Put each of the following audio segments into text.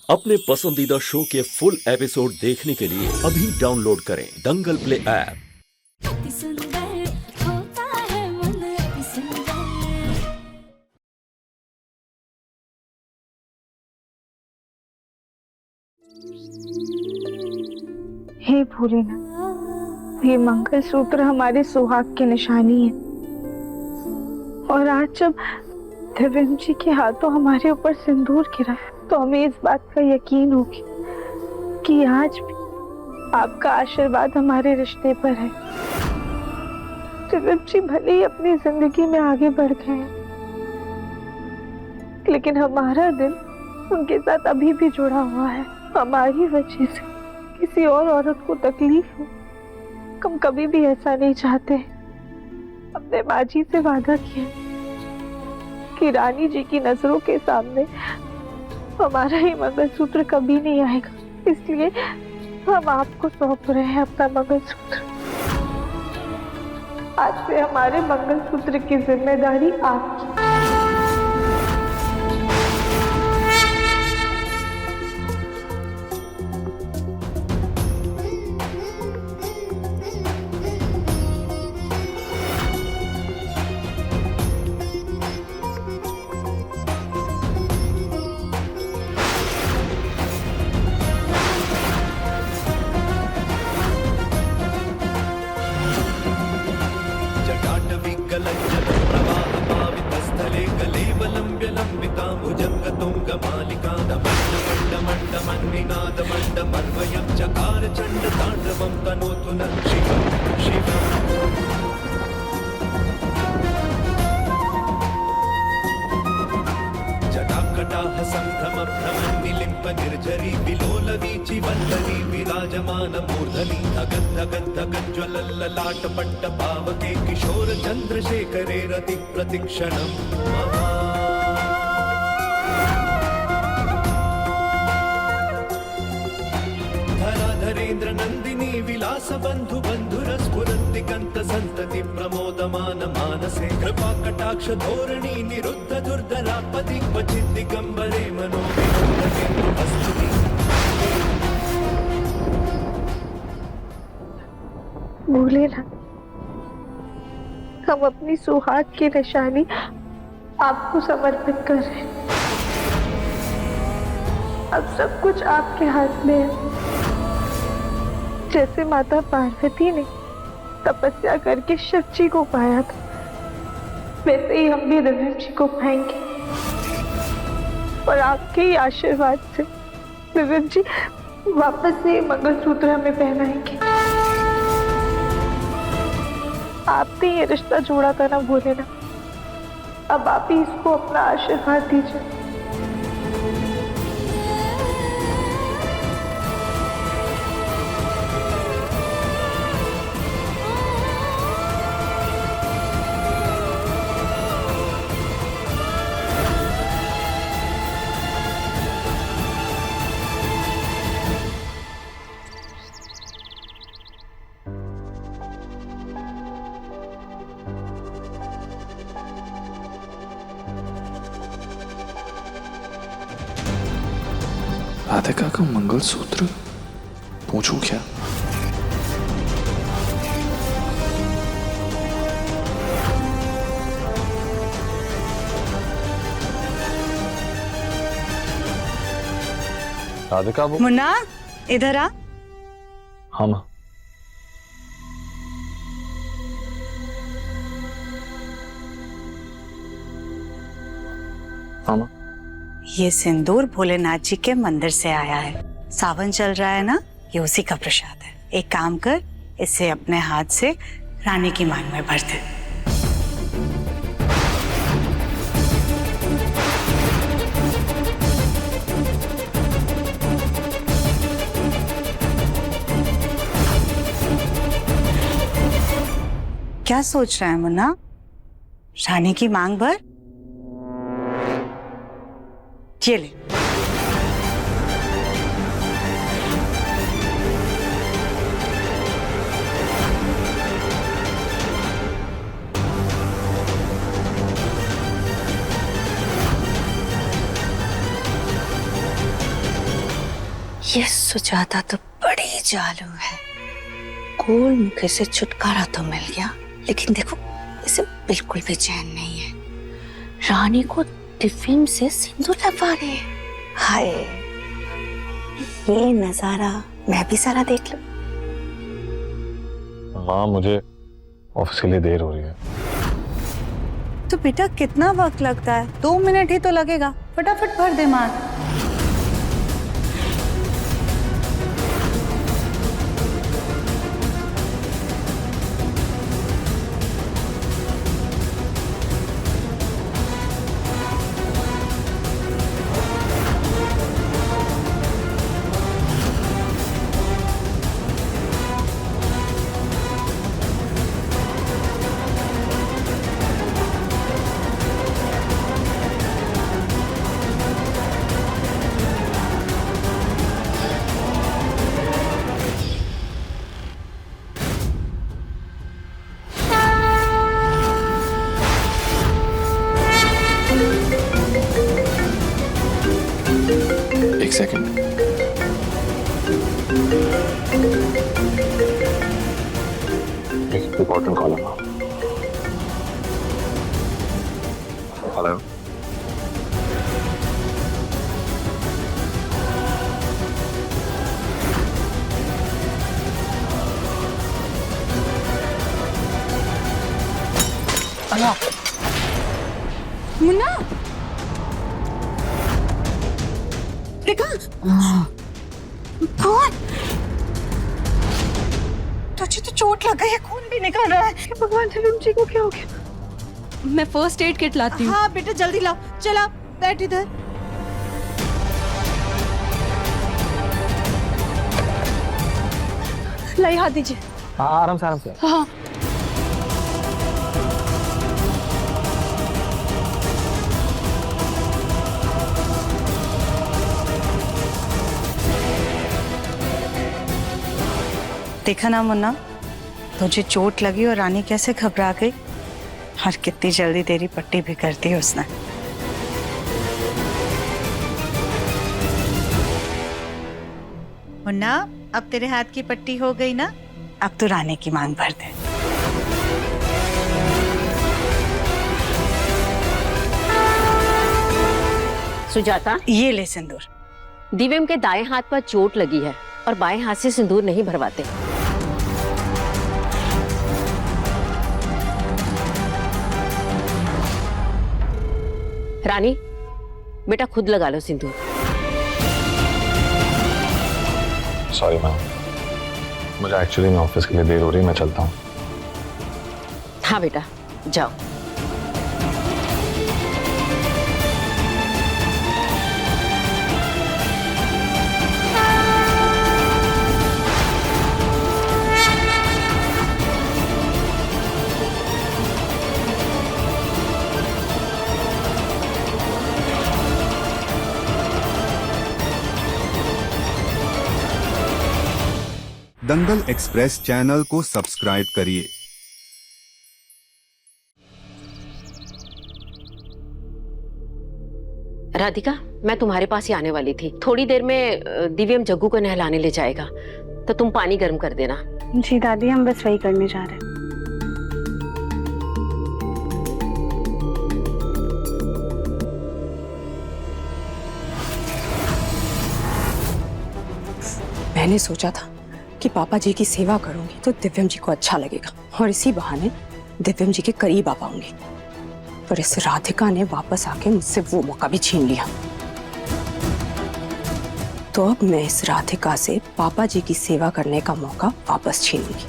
अपने पसंदीदा शो के फुल एपिसोड देखने के लिए अभी डाउनलोड करें दंगल प्ले ऐप। अति सुंदर होता है मन अति सुंदर। हे भोलेनाथ, ये मंगलसूत्र हमारे सुहाग की निशानी है और आज जब दिव्यम जी के हाथों हमारे ऊपर सिंदूर गिरा है तो हमें इस बात का यकीन हो गया कि आज भी आपका आशीर्वाद हमारे रिश्ते पर है। दिव्यम जी भले ही अपनी जिंदगी में आगे बढ़ गए हैं, लेकिन हमारा दिल उनके साथ अभी भी जुड़ा हुआ है। हमारी वजह से किसी और औरत को तकलीफ हो, हम कभी भी ऐसा नहीं चाहते। हमने माँ जी से वादा किया कि रानी जी की नजरों के सामने हमारा ये मंगलसूत्र कभी नहीं आएगा, इसलिए हम आपको सौंप रहे हैं अपना मंगलसूत्र। आज से हमारे मंगलसूत्र की जिम्मेदारी आपकी। प्रवाहपावितस्थले कलेवलम्ब्य लम्बिताम्बुजङ्गतुङ्गमालिका दमण्डमण्डमन्निनादमण्डमर्वयं चकार चण्डताण्डवं तनोतु नः शिवं शिवम्। जटाकटाह सम्भ्रमभ्रमन्निलिम्प निर्झरी विलोलवीचि वल्लरी विराजमानमूर्धनि धगद् धगद् धगज्ज्वलल्ललाटपट्टपावके किशोर चन्द्रशेखरे रतिः प्रतिक्षणम् धराधरेन्द्र नन्दिनी विलास बन्धु बन्धुरस्फुरन्दिगन्त सन्तति प्रमोदमान मानसे कृपा कटाक्ष धोरणी निरुद्ध दुर्धरापदि क्वचित् दिगम्बरे मनो विनोदकेन्दुवस्तुति। भोलेनाथ, हम अपनी सुहाग की निशानी आपको समर्पित कर रहे हैं। अब सब कुछ आपके हाथ में है। जैसे माता पार्वती ने तपस्या करके शिव जी को पाया था, वैसे ही हम भी दिव्यम जी को पाएंगे और आपके ही आशीर्वाद से दिव्यम जी वापस से मंगलसूत्र हमें पहनाएंगे। आपने ये रिश्ता जोड़ा था ना भोलेनाथ, अब आप ही इसको अपना आशीर्वाद दीजिए। राधिका का मंगलसूत्र पूछूं क्या? राधिका वो मुन्ना, इधर आ। हाँ माँ। हाँ माँ। ये सिंदूर भोलेनाथ जी के मंदिर से आया है। सावन चल रहा है ना, ये उसी का प्रसाद है। एक काम कर, इसे अपने हाथ से रानी की मांग में भर दे। क्या सोच रहा है मुन्ना? रानी की मांग भर। ये ले। ये सुजाता तो बड़ी चालू है। गोल मुखे से छुटकारा तो मिल गया, लेकिन देखो इसे बिल्कुल भी चैन नहीं है। रानी को टिफिन से सिंदूर लगवा रहे हैं। हाय, ये नजारा मैं भी सारा देख लूं। माँ, मुझे ऑफिस के लिए देर हो रही है। तो बेटा कितना वक्त लगता है? 2 मिनट ही तो लगेगा, फटाफट भर दे मार। एक सेकंड। एक इम्पोर्टेंट कॉल है। हेलो। मुन्ना, देखा? कौन? तुझे तो चोट लग गई है, खून भी निकल रहा है। भगवान, दिव्यम जी को क्या हो गया? मैं फर्स्ट एड किट लाती हूँ। हाँ बेटा जल्दी लाओ। चला बैठ इधर। लाई हाथ दीजिए। हाँ, आराम से आराम से। हाँ, देखा ना मुन्ना, तुझे चोट लगी और रानी कैसे घबरा गई, और कितनी जल्दी तेरी पट्टी भी कर दी उसने। मुन्ना, अब तेरे हाथ की पट्टी हो गई ना? अब तो रानी की मांग भर दे। सुजाता, ये ले सिंदूर। दिव्यम के दाएं हाथ पर चोट लगी है और बाएं हाथ से सिंदूर नहीं भरवाते। रानी, बेटा खुद लगा लो सिंदूर। सॉरी मैम, मुझे एक्चुअली मैं ऑफिस के लिए देर हो रही है, मैं चलता हूँ। हाँ बेटा, जाओ। दंगल एक्सप्रेस चैनल को सब्सक्राइब करिए। राधिका, मैं तुम्हारे पास ही आने वाली थी। थोड़ी देर में दिव्यम जग्गू को नहलाने ले जाएगा, तो तुम पानी गर्म कर देना। जी दादी, हम बस वही करने जा रहे हैं। मैंने सोचा था कि पापा जी की सेवा करूंगी तो दिव्यम जी को अच्छा लगेगा और इसी बहाने दिव्यम जी के करीब आ पाऊंगी, पर इस राधिका ने वापस आके मुझसे वो मौका भी छीन लिया। तो अब मैं इस राधिका से पापा जी की सेवा करने का मौका वापस छीनूंगी,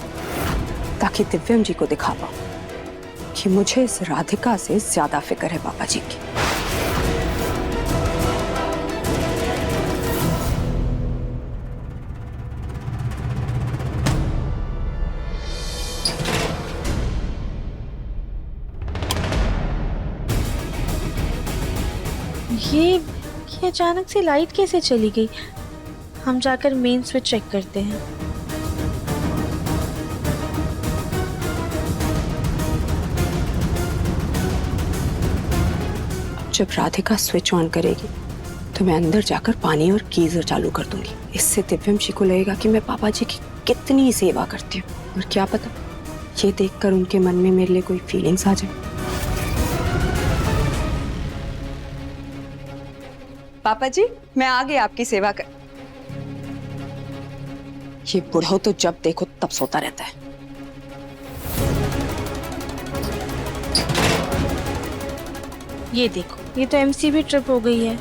ताकि दिव्यम जी को दिखा पाऊं कि मुझे इस राधिका से ज्यादा फिक्र है पापा जी की। ये अचानक से लाइट कैसे चली गई? हम जाकर मेन स्विच चेक करते हैं। जब राधिका स्विच ऑन करेगी तो मैं अंदर जाकर पानी और गीजर चालू कर दूंगी। इससे दिव्यम जी को लगेगा कि मैं पापा जी की कितनी सेवा करती हूँ, और क्या पता ये देखकर उनके मन में मेरे लिए कोई फीलिंग्स आ जाए। पापा जी, मैं आ गई आपकी सेवा कर। ये बुढ़ऊ तो जब देखो तब सोता रहता है। ये देखो, ये तो एमसी भी ट्रिप हो गई है।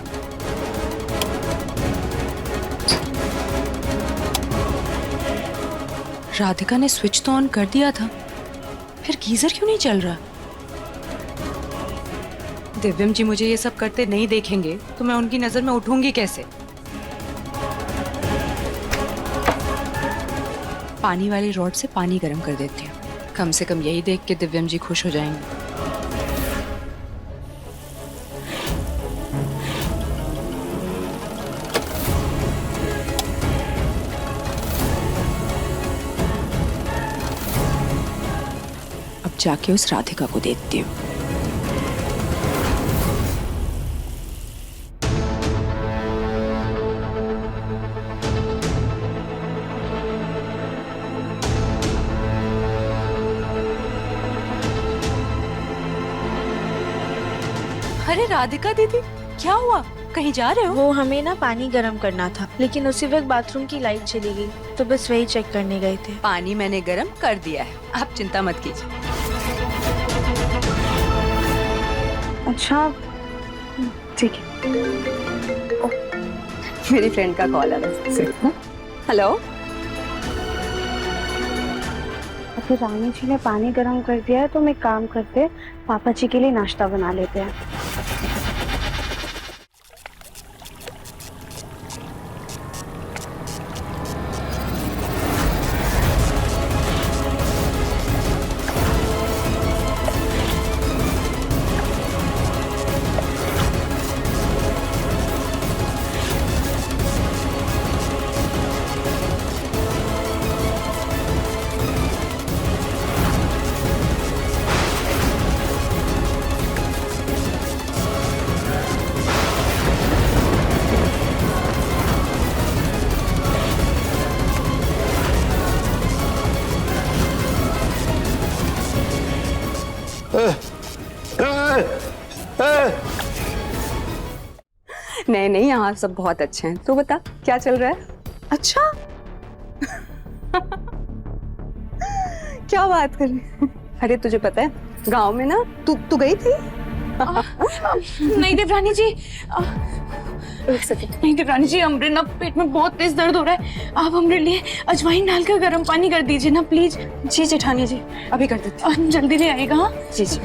राधिका ने स्विच तो ऑन कर दिया था, फिर गीजर क्यों नहीं चल रहा? दिव्यम जी मुझे ये सब करते नहीं देखेंगे तो मैं उनकी नजर में उठूंगी कैसे? पानी वाली रॉड से पानी गर्म कर देती हूँ, कम से कम यही देख के दिव्यम जी खुश हो जाएंगे। अब जाके उस राधिका को देखती हूँ। अरे राधिका दीदी, क्या हुआ? कहीं जा रहे हो? वो हमें ना पानी गर्म करना था, लेकिन उसी वक्त बाथरूम की लाइट चली गई, तो बस वही चेक करने गए थे। पानी मैंने गर्म कर दिया है, आप चिंता मत कीजिए। अच्छा ठीक है। मेरी फ्रेंड का कॉल आ रहा है। हेलो। अगर रानी जी ने पानी गर्म कर दिया है तो मैं काम करते, पापा जी के लिए नाश्ता बना लेते हैं। नहीं नहीं, यहाँ सब बहुत अच्छे हैं। तू बता क्या चल रहा है? अच्छा क्या बात कर रही है? अरे तुझे पता है गांव में ना तू गई थी? नहीं देवरानी जी, एक सेकंड। नहीं देवरानी जी, हमरे ना पेट में बहुत तेज दर्द हो रहा है। आप हमरे लिए अजवाइन डालकर गर्म पानी कर दीजिए ना प्लीज। जी जेठानी जी, अभी कर देती हूँ। जल्दी ले आएगा। हाँ जी जी।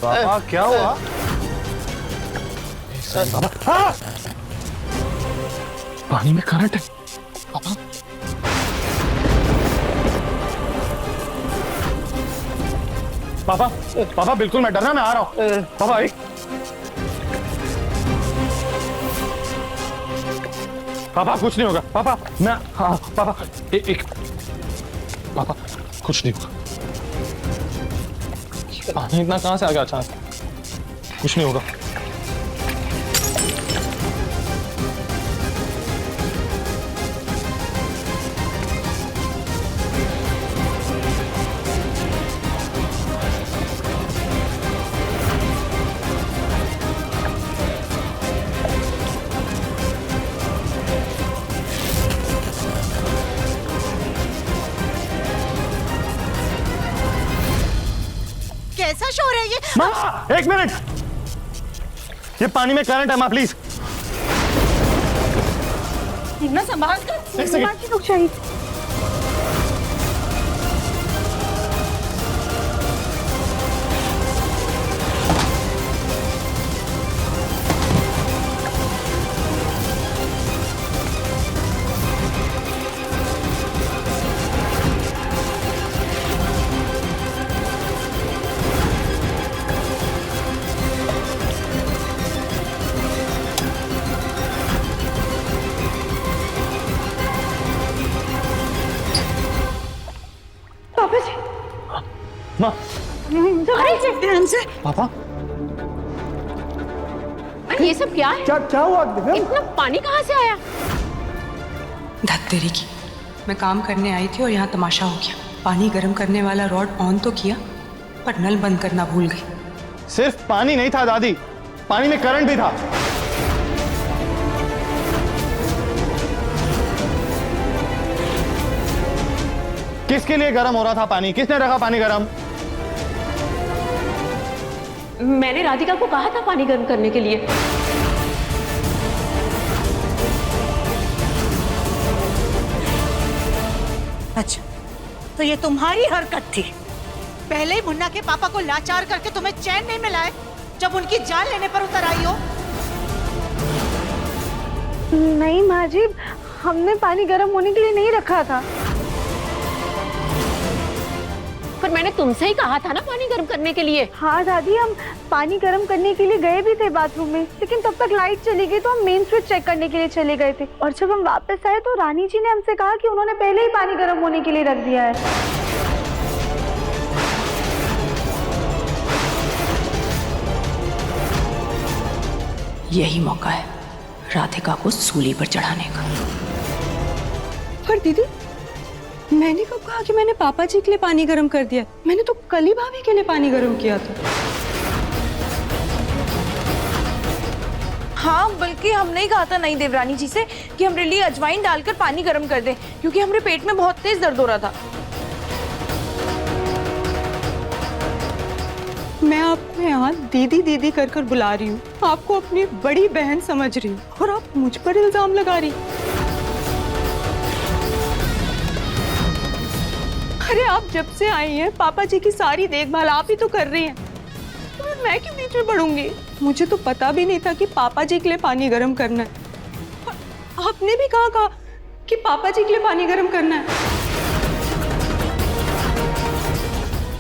पापा क्या हुआ? पानी में करंट है पापा। पापा पापा बिल्कुल मैं डरना, मैं आ रहा हूँ। पापा एक पापा कुछ नहीं होगा पापा, मैं हाँ पापा एक पापा कुछ नहीं होगा। पानी इतना कहाँ से आ गया अचानक? कुछ नहीं होगा। कैसा शोर है ये? माँ एक मिनट, ये पानी में करंट है माँ प्लीज। ना संभाल कर, एक सेकंड। रुक जाइए। माँ पापा अरे ये सब क्या है? क्या हुआ दिव्यम? इतना पानी कहाँ से आया? धत तेरी की, मैं काम करने आई थी और यहाँ तमाशा हो गया। पानी गर्म करने वाला रॉड ऑन तो किया पर नल बंद करना भूल गई। सिर्फ पानी नहीं था दादी, पानी में करंट भी था। किसके लिए गर्म हो रहा था पानी? किसने रखा पानी गर्म? मैंने राधिका को कहा था पानी गर्म करने के लिए। अच्छा, तो ये तुम्हारी हरकत थी? पहले ही मुन्ना के पापा को लाचार करके तुम्हें चैन नहीं मिला है जब उनकी जान लेने पर उतर आई हो? नहीं माँ जी, हमने पानी गर्म होने के लिए नहीं रखा था। पर मैंने तुमसे ही कहा था ना पानी गर्म करने के लिए। हाँ दादी, हम पानी गर्म करने के लिए गए भी थे बाथरूम में, लेकिन तब तक लाइट चली गई तो हम मेन स्विच चेक करने के लिए चले गए थे। और जब हम वापस आए तो रानी जी ने हमसे कहा कि उन्होंने पहले ही पानी गर्म होने के लिए रख दिया है। यही मौका है राधिका को सूली पर चढ़ाने का। पर दीदी, मैंने कब कहा कि मैंने पापा जी के लिए पानी गर्म कर दिया? मैंने तो कल ही भाभी के लिए पानी गर्म किया था। हाँ, बल्कि हमने ही कहा था नहीं देवरानी जी से कि हमारे लिए अजवाइन डालकर पानी गर्म कर दें, क्योंकि हमारे पेट में बहुत तेज दर्द हो रहा था। मैं आपको यहाँ दीदी दीदी कर कर बुला रही हूँ, आपको अपनी बड़ी बहन समझ रही हूँ और आप मुझ पर इल्जाम लगा रही। अरे आप जब से आई हैं पापा जी की सारी देखभाल आप ही तो कर रही हैं, तो मैं क्यों बीच में पड़ूंगी? मुझे तो पता भी नहीं था कि पापा जी के लिए पानी गर्म करना है। आपने भी कहा कि पापा जी के लिए पानी गर्म करना है।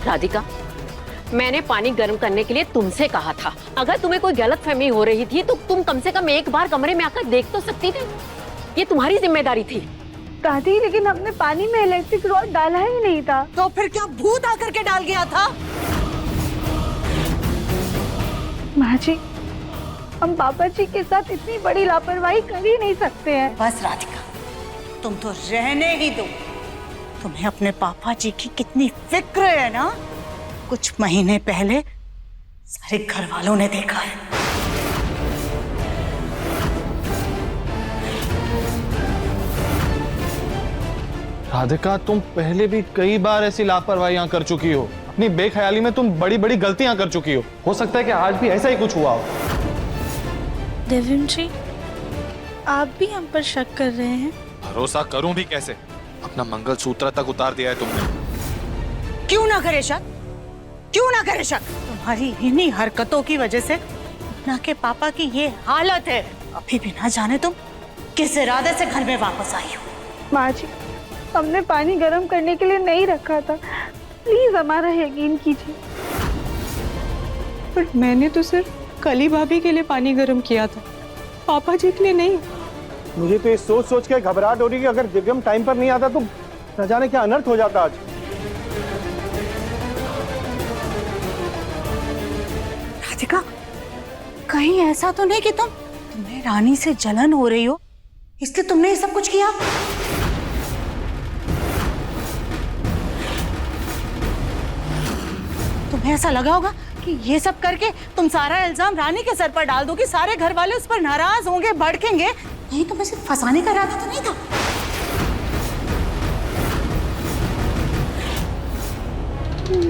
राधिका, मैंने पानी गर्म करने के लिए तुमसे कहा था। अगर तुम्हें कोई गलतफहमी हो रही थी तो तुम कम से कम एक बार कमरे में आकर देख तो सकती थी। ये तुम्हारी जिम्मेदारी थी। दादी, लेकिन हमने पानी में इलेक्ट्रिक रॉड डाला ही नहीं था। तो फिर क्या भूत आकर के डाल गया था? माँ जी, हम पापा जी के साथ इतनी बड़ी लापरवाही कर ही नहीं सकते हैं। बस राधिका, तुम तो रहने ही दो। तुम्हें अपने पापा जी की कितनी फिक्र है ना। कुछ महीने पहले सारे घर वालों ने देखा है। राधिका, तुम पहले भी कई बार ऐसी लापरवाहियां कर चुकी हो। अपनी बेख्याली में तुम बड़ी बड़ी गलतियां कर चुकी हो सकता है कि आज भी ऐसा ही कुछ हुआ हो। देविम जी, आप भी हम पर शक कर रहे हैं? भरोसा करूं भी कैसे? अपना मंगलसूत्र तक उतार दिया है तुमने। क्यों ना करे शक? क्यों ना करे शक? तुम्हारी इन्हीं हरकतों की वजह से ना के पापा की ये हालत है। अभी भी ना जाने तुम किस इरादे से घर में वापस आई हो। माँ जी, हमने पानी गर्म करने के लिए नहीं रखा था, प्लीज हमारा यकीन कीजिए। पर मैंने तो सिर्फ कली भाभी के लिए पानी गर्म किया था, पापा जी के लिए नहीं। मुझे तो ये सोच सोच के घबराहट हो रही कि अगर दिव्यम टाइम पर नहीं आता तो न जाने क्या अनर्थ हो जाता आज। राधिका, कहीं ऐसा तो नहीं कि तुम्हें रानी से जलन हो रही हो इसलिए तुमने ये सब कुछ किया? तुम्हें ऐसा लगा होगा कि ये सब करके तुम सारा इल्जाम रानी के सर पर डाल दो कि सारे घर वाले उस पर नाराज होंगे, भड़केंगे। नहीं, तुम्हें सिर्फ फंसाने का इरादा तो नहीं था?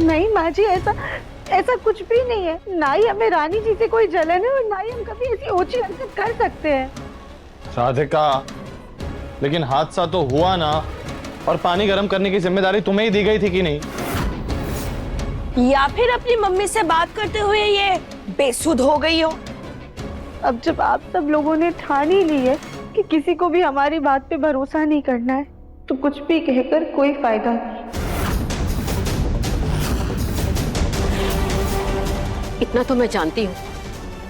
नहीं माँ जी, ऐसा कुछ भी नहीं है। ना ही हमें रानी जी से कोई जलन है और ना ही हम कभी ऐसी ऊंची हरकत कर सकते हैं। राधिका, लेकिन हादसा तो हुआ ना, और पानी गर्म करने की जिम्मेदारी तुम्हें ही दी गई थी कि नहीं? या फिर अपनी मम्मी से बात करते हुए ये बेसुध हो गई हो। अब जब आप सब लोगों ने ठान ही ली है कि किसी को भी हमारी बात पे भरोसा नहीं करना है, तो कुछ भी कहकर कोई फायदा नहीं। इतना तो मैं जानती हूँ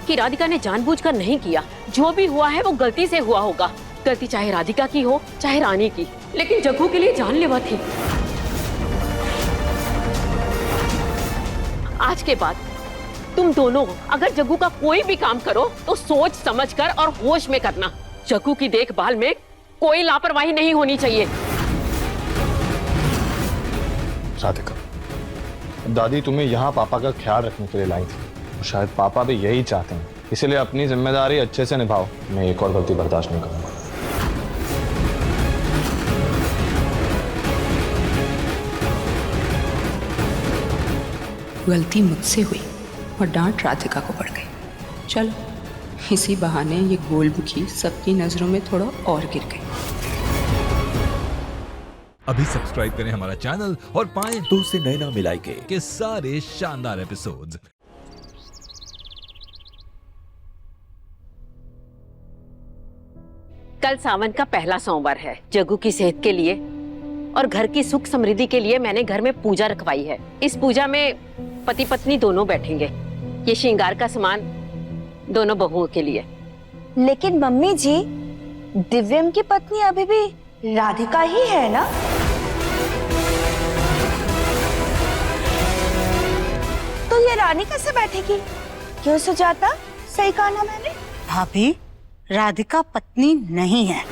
कि राधिका ने जानबूझकर नहीं किया। जो भी हुआ है वो गलती से हुआ होगा। गलती चाहे राधिका की हो चाहे रानी की, लेकिन जग्गू के लिए जानलेवा थी। आज के बाद तुम दोनों अगर जग्गू का कोई भी काम करो तो सोच समझकर और होश में करना। जग्गू की देखभाल में कोई लापरवाही नहीं होनी चाहिए। राधिका, दादी तुम्हें यहाँ पापा का ख्याल रखने के लिए लाई थी। शायद पापा भी यही चाहते हैं, इसलिए अपनी जिम्मेदारी अच्छे से निभाओ। मैं एक और गलती बर्दाश्त नहीं करूंगा। गलती मुझसे हुई और डांट राधिका को पड़ गई। चलो इसी बहाने ये गोलमुखी सबकी नजरों में थोड़ा और गिर गई। अभी सब्सक्राइब करें हमारा चैनल और पाएं दूसरे नैना मिलाई के सारे शानदार एपिसोड्स। कल सावन का पहला सोमवार है। जग्गू की सेहत के लिए और घर की सुख समृद्धि के लिए मैंने घर में पूजा रखवाई है। इस पूजा में पति पत्नी दोनों बैठेंगे। ये श्रृंगार का सामान दोनों बहुओं के लिए। लेकिन मम्मी जी, दिव्यम की पत्नी अभी भी राधिका ही है ना? तो ये रानी कैसे बैठेगी? क्यों सुजाता, सही कहा ना मैंने? भाभी, राधिका पत्नी नहीं है।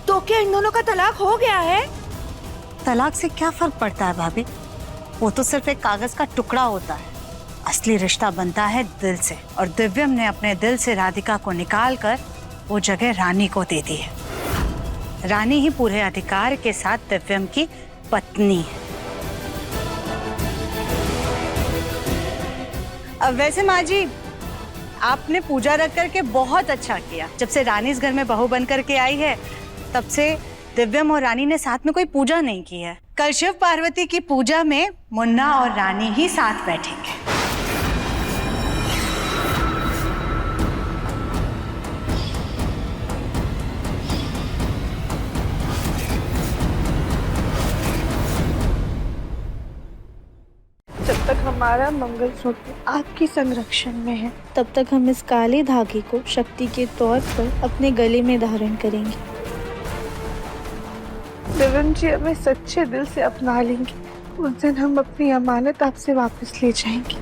तो क्या इन दोनों का तलाक हो गया है? तलाक से क्या फर्क पड़ता है भाभी? वो तो सिर्फ एक कागज का टुकड़ा होता है। असली रिश्ता बनता है दिल से, और दिव्यम ने अपने दिल से राधिका को निकाल कर वो जगह रानी को दे दी है। रानी ही पूरे अधिकार के साथ दिव्यम की पत्नी है। अब वैसे माँ जी, आपने पूजा रख करके बहुत अच्छा किया। जब से रानी इस घर में बहू बन करके आई है, तब से दिव्यम और रानी ने साथ में कोई पूजा नहीं की है। कल शिव पार्वती की पूजा में मुन्ना और रानी ही साथ बैठेंगे। जब तक हमारा मंगलसूत्र आपकी संरक्षण में है, तब तक हम इस काले धागे को शक्ति के तौर पर अपने गले में धारण करेंगे। दिव्यम जी हमें सच्चे दिल से अपना लेंगे। उस दिन हम अपनी अमानत आपसे वापस ले जाएंगे।